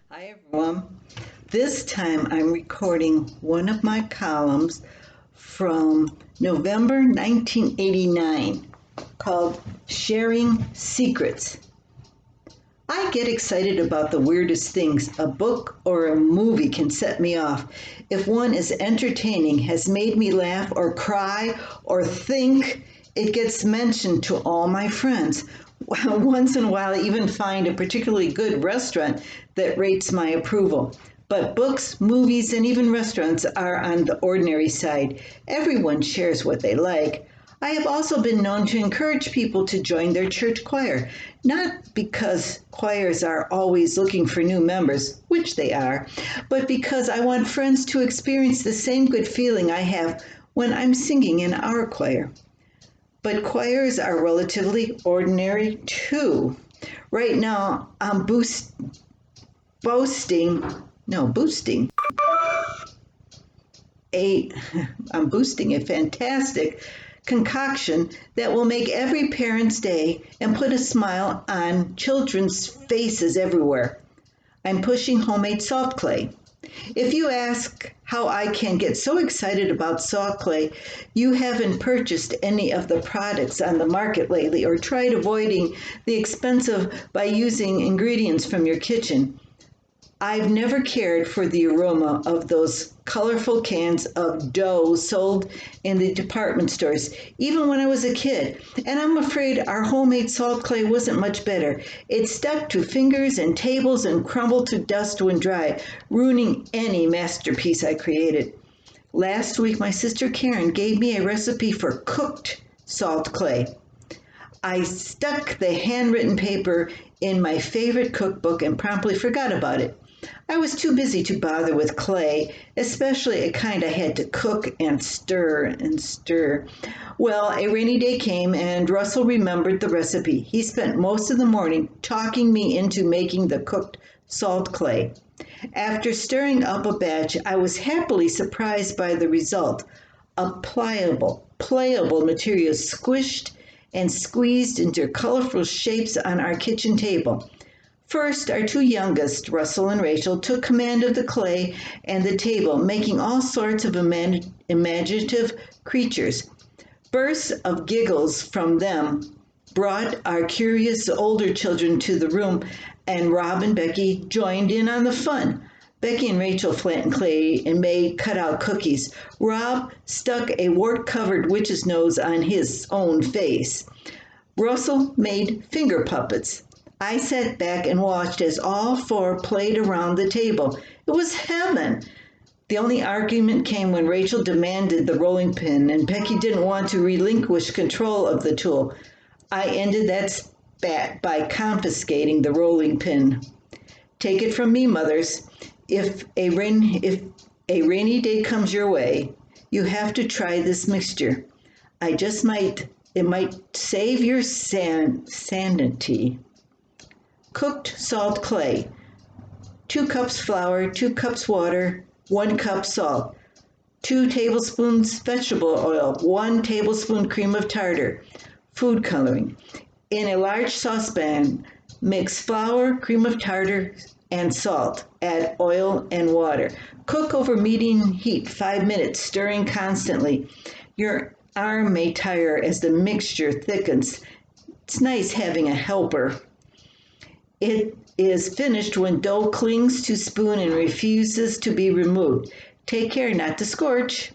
Hi everyone. This time I'm recording one of my columns from November 1989 called Sharing Secrets. I get excited about the weirdest things a book or a movie can set me off. If one is entertaining, has made me laugh or cry or think, it gets mentioned to all my friends. Once in a while, I even find a particularly good restaurant that rates my approval. But books, movies, and even restaurants are on the ordinary side. Everyone shares what they like. I have also been known to encourage people to join their church choir, not because choirs are always looking for new members, which they are, but because I want friends to experience the same good feeling I have when I'm singing in our choir. But choirs are relatively ordinary too. Right now, I'm boasting, no, boosting a, I'm boosting a fantastic concoction that will make every parent's day and put a smile on children's faces everywhere. I'm pushing homemade salt clay. If you ask how I can get so excited about salt clay, you haven't purchased any of the products on the market lately or tried avoiding the expensive by using ingredients from your kitchen. I've never cared for the aroma of those colorful cans of dough sold in the department stores, even when I was a kid. And I'm afraid our homemade salt clay wasn't much better. It stuck to fingers and tables and crumbled to dust when dry, ruining any masterpiece I created. Last week, my sister Karen gave me a recipe for cooked salt clay. I stuck the handwritten paper in my favorite cookbook and promptly forgot about it. I was too busy to bother with clay, especially a kind I had to cook and stir and stir. Well, a rainy day came and Russell remembered the recipe. He spent most of the morning talking me into making the cooked salt clay. After stirring up a batch, I was happily surprised by the result. A playable material squished and squeezed into colorful shapes on our kitchen table. First, our two youngest, Russell and Rachel, took command of the clay and the table, making all sorts of imaginative creatures. Bursts of giggles from them brought our curious older children to the room, and Rob and Becky joined in on the fun. Becky and Rachel flattened clay and made cutout cookies. Rob stuck a wart-covered witch's nose on his own face. Russell made finger puppets. I sat back and watched as all four played around the table. It was heaven. The only argument came when Rachel demanded the rolling pin and Becky didn't want to relinquish control of the tool. I ended that spat by confiscating the rolling pin. Take it from me, mothers. If a rainy day comes your way, you have to try this mixture. It might save your sanity. Cooked salt clay, 2 cups flour, 2 cups water, 1 cup salt, 2 tablespoons vegetable oil, 1 tablespoon cream of tartar, food coloring. In a large saucepan, mix flour, cream of tartar, and salt. Add oil and water. Cook over medium heat 5 minutes, stirring constantly. Your arm may tire as the mixture thickens. It's nice having a helper. It is finished when dough clings to spoon and refuses to be removed. Take care not to scorch.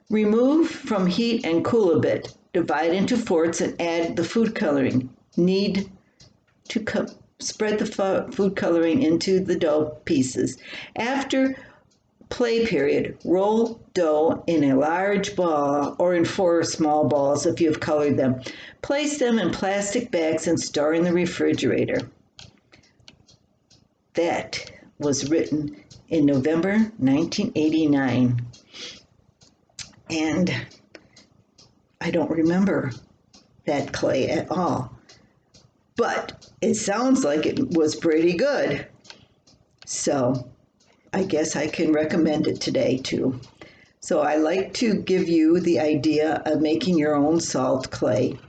Remove from heat and cool a bit. Divide into fourths and add the food coloring. Knead to spread the food coloring into the dough pieces. After play period, roll dough in a large ball or in 4 small balls if you have colored them. Place them in plastic bags and store in the refrigerator. That was written in November 1989. And I don't remember that clay at all. But it sounds like it was pretty good. So I guess I can recommend it today too. So I like to give you the idea of making your own salt clay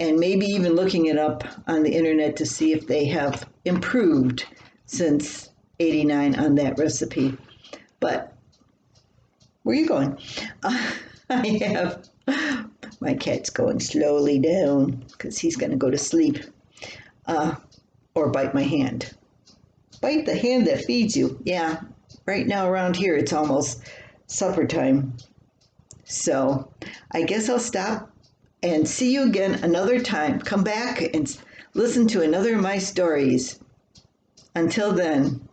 and maybe even looking it up on the internet to see if they have improved since 89 on that recipe. But where are you going? I have my cat's going slowly down because he's going to go to sleep or bite my hand. Bite the hand that feeds you. Yeah, right now around here it's almost supper time. So I guess I'll stop and see you again another time. Come back and listen to another of my stories. Until then,